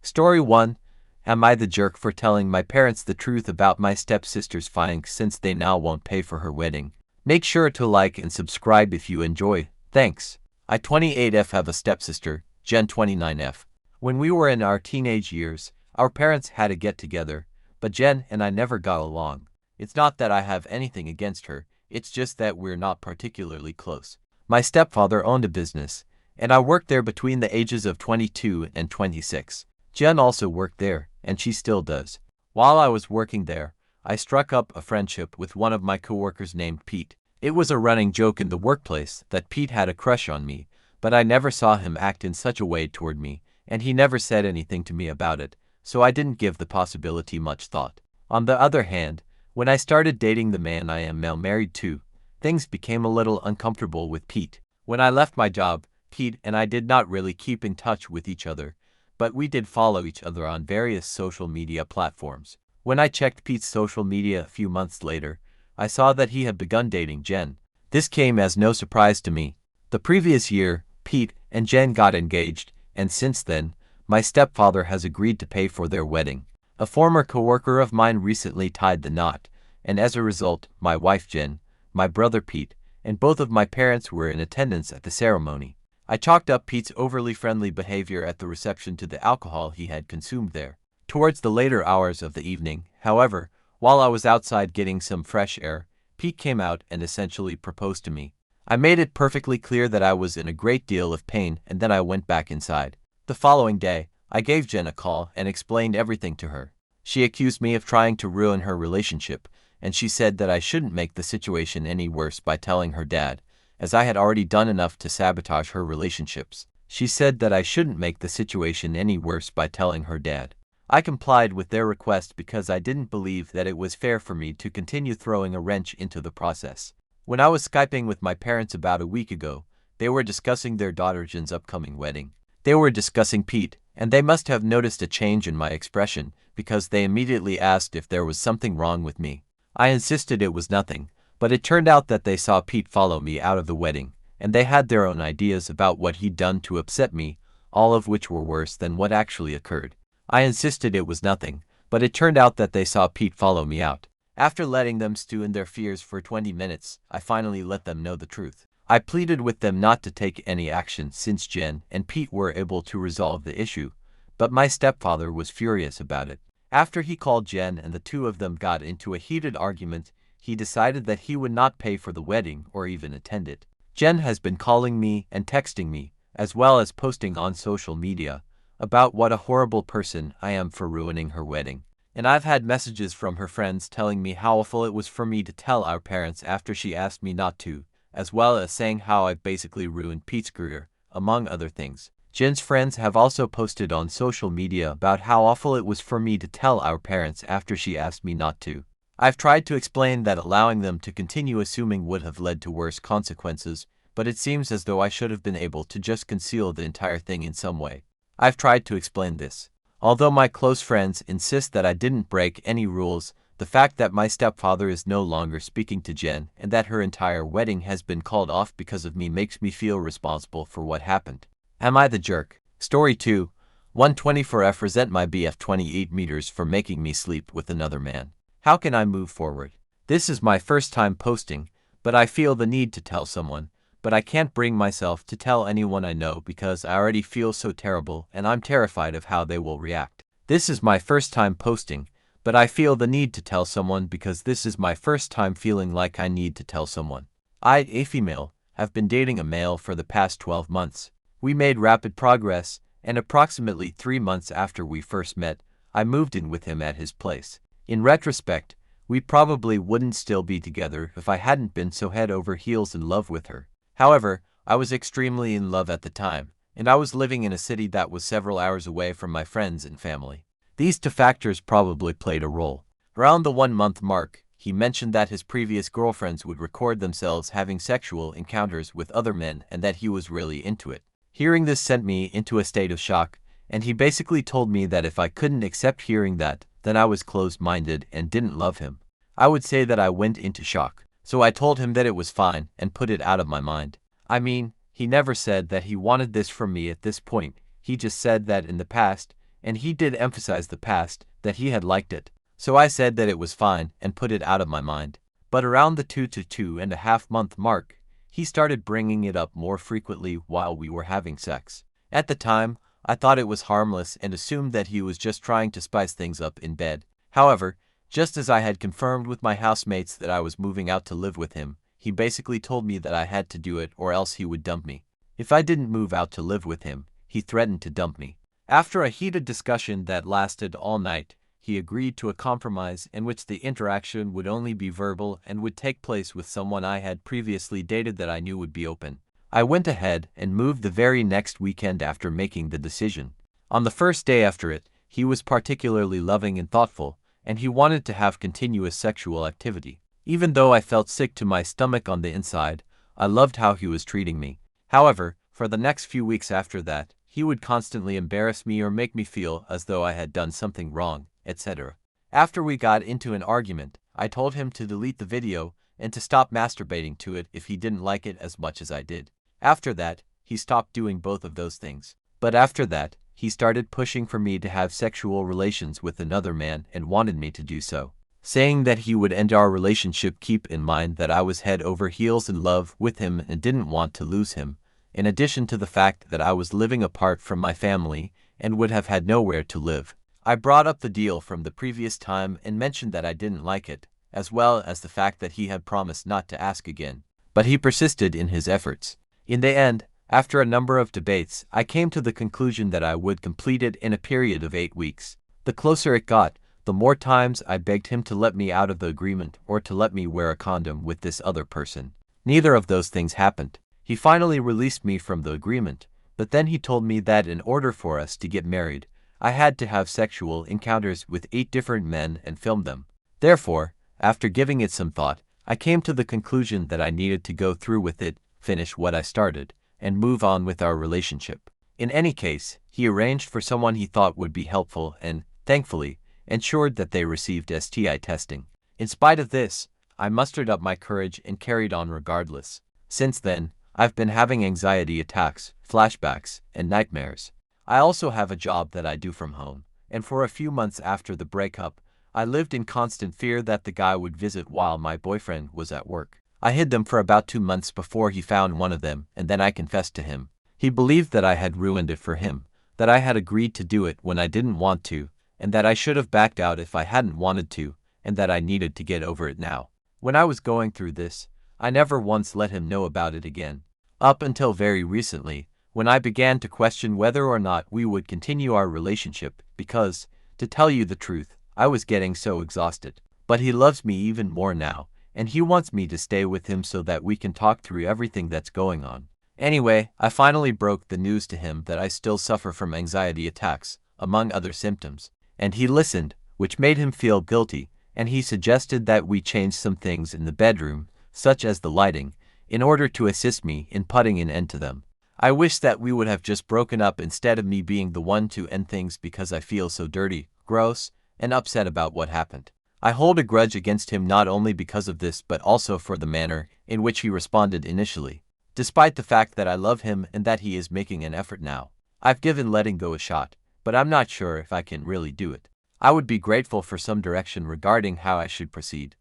Story 1. Am I the jerk for telling my parents the truth about my stepsister's fighting since they now won't pay for her wedding? Make sure to like and subscribe if you enjoy. Thanks. I 28F have a stepsister, Jen 29F. When we were in our teenage years, our parents had a get-together, but Jen and I never got along. It's not that I have anything against her, it's just that we're not particularly close. My stepfather owned a business, and I worked there between the ages of 22 and 26. Jen also worked there, and she still does. While I was working there, I struck up a friendship with one of my coworkers named Pete. It was a running joke in the workplace that Pete had a crush on me, but I never saw him act in such a way toward me, and he never said anything to me about it, so I didn't give the possibility much thought. On the other hand, when I started dating the man I am now married to, things became a little uncomfortable with Pete. When I left my job, Pete and I did not really keep in touch with each other, but we did follow each other on various social media platforms. When I checked Pete's social media a few months later, I saw that he had begun dating Jen. This came as no surprise to me. The previous year, Pete and Jen got engaged, and since then, my stepfather has agreed to pay for their wedding. A former coworker of mine recently tied the knot, and as a result, my wife Jen, my brother Pete, and both of my parents were in attendance at the ceremony. I chalked up Pete's overly friendly behavior at the reception to the alcohol he had consumed there. Towards the later hours of the evening, however, while I was outside getting some fresh air, Pete came out and essentially proposed to me. I made it perfectly clear that I was in a great deal of pain, and then I went back inside. The following day, I gave Jen a call and explained everything to her. She accused me of trying to ruin her relationship, and she said that I shouldn't make the situation any worse by telling her dad, as I had already done enough to sabotage her relationships. She said that I shouldn't make the situation any worse by telling her dad. I complied with their request because I didn't believe that it was fair for me to continue throwing a wrench into the process. When I was Skyping with my parents about a week ago, they were discussing their daughter Jen's upcoming wedding. They were discussing Pete, and they must have noticed a change in my expression because they immediately asked if there was something wrong with me. I insisted it was nothing, but it turned out that they saw Pete follow me out of the wedding, and they had their own ideas about what he'd done to upset me, all of which were worse than what actually occurred. I insisted it was nothing, but it turned out that they saw Pete follow me out. After letting them stew in their fears for 20 minutes, I finally let them know the truth. I pleaded with them not to take any action since Jen and Pete were able to resolve the issue, but my stepfather was furious about it. After he called Jen and the two of them got into a heated argument, he decided that he would not pay for the wedding or even attend it. Jen has been calling me and texting me, as well as posting on social media, about what a horrible person I am for ruining her wedding. And I've had messages from her friends telling me how awful it was for me to tell our parents after she asked me not to, as well as saying how I've basically ruined Pete's career, among other things. Jen's friends have also posted on social media about how awful it was for me to tell our parents after she asked me not to. I've tried to explain that allowing them to continue assuming would have led to worse consequences, but it seems as though I should have been able to just conceal the entire thing in some way. I've tried to explain this. Although my close friends insist that I didn't break any rules, the fact that my stepfather is no longer speaking to Jen and that her entire wedding has been called off because of me makes me feel responsible for what happened. Am I the jerk? Story 2. 124F resent my BF 28 meters for making me sleep with another man. How can I move forward? This is my first time posting, but I feel the need to tell someone, but I can't bring myself to tell anyone I know because I already feel so terrible and I'm terrified of how they will react. This is my first time posting, but I feel the need to tell someone because this is my first time feeling like I need to tell someone. I, a female, have been dating a male for the past 12 months. We made rapid progress, and approximately 3 months after we first met, I moved in with him at his place. In retrospect, we probably wouldn't still be together if I hadn't been so head over heels in love with her. However, I was extremely in love at the time, and I was living in a city that was several hours away from my friends and family. These two factors probably played a role. Around the 1-month mark, he mentioned that his previous girlfriends would record themselves having sexual encounters with other men and that he was really into it. Hearing this sent me into a state of shock, and he basically told me that if I couldn't accept hearing that, then I was closed-minded and didn't love him. I would say that I went into shock, so I told him that it was fine and put it out of my mind. I mean, he never said that he wanted this from me at this point, he just said that in the past, and he did emphasize the past, that he had liked it. So I said that it was fine and put it out of my mind. But around the 2 to 2.5 month mark, he started bringing it up more frequently while we were having sex. At the time, I thought it was harmless and assumed that he was just trying to spice things up in bed. However, just as I had confirmed with my housemates that I was moving out to live with him, he basically told me that I had to do it or else he would dump me. If I didn't move out to live with him, he threatened to dump me. After a heated discussion that lasted all night, he agreed to a compromise in which the interaction would only be verbal and would take place with someone I had previously dated that I knew would be open. I went ahead and moved the very next weekend after making the decision. On the first day after it, he was particularly loving and thoughtful, and he wanted to have continuous sexual activity. Even though I felt sick to my stomach on the inside, I loved how he was treating me. However, for the next few weeks after that, he would constantly embarrass me or make me feel as though I had done something wrong, etc. After we got into an argument, I told him to delete the video and to stop masturbating to it if he didn't like it as much as I did. After that, he stopped doing both of those things. But after that, he started pushing for me to have sexual relations with another man and wanted me to do so, saying that he would end our relationship. Keep in mind that I was head over heels in love with him and didn't want to lose him, in addition to the fact that I was living apart from my family and would have had nowhere to live. I brought up the deal from the previous time and mentioned that I didn't like it, as well as the fact that he had promised not to ask again. But he persisted in his efforts. In the end, after a number of debates, I came to the conclusion that I would complete it in a period of 8 weeks. The closer it got, the more times I begged him to let me out of the agreement or to let me wear a condom with this other person. Neither of those things happened. He finally released me from the agreement, but then he told me that in order for us to get married, I had to have sexual encounters with 8 different men and film them. Therefore, after giving it some thought, I came to the conclusion that I needed to go through with it, finish what I started, and move on with our relationship. In any case, he arranged for someone he thought would be helpful and, thankfully, ensured that they received STI testing. In spite of this, I mustered up my courage and carried on regardless. Since then, I've been having anxiety attacks, flashbacks, and nightmares. I also have a job that I do from home, and for a few months after the breakup, I lived in constant fear that the guy would visit while my boyfriend was at work. I hid them for about 2 months before he found one of them, and then I confessed to him. He believed that I had ruined it for him, that I had agreed to do it when I didn't want to, and that I should have backed out if I hadn't wanted to, and that I needed to get over it now. When I was going through this, I never once let him know about it again. Up until very recently, when I began to question whether or not we would continue our relationship because, to tell you the truth, I was getting so exhausted. But he loves me even more now, and he wants me to stay with him so that we can talk through everything that's going on. Anyway, I finally broke the news to him that I still suffer from anxiety attacks, among other symptoms, and he listened, which made him feel guilty, and he suggested that we change some things in the bedroom, such as the lighting, in order to assist me in putting an end to them. I wish that we would have just broken up instead of me being the one to end things because I feel so dirty, gross, and upset about what happened. I hold a grudge against him not only because of this but also for the manner in which he responded initially. Despite the fact that I love him and that he is making an effort now, I've given letting go a shot, but I'm not sure if I can really do it. I would be grateful for some direction regarding how I should proceed.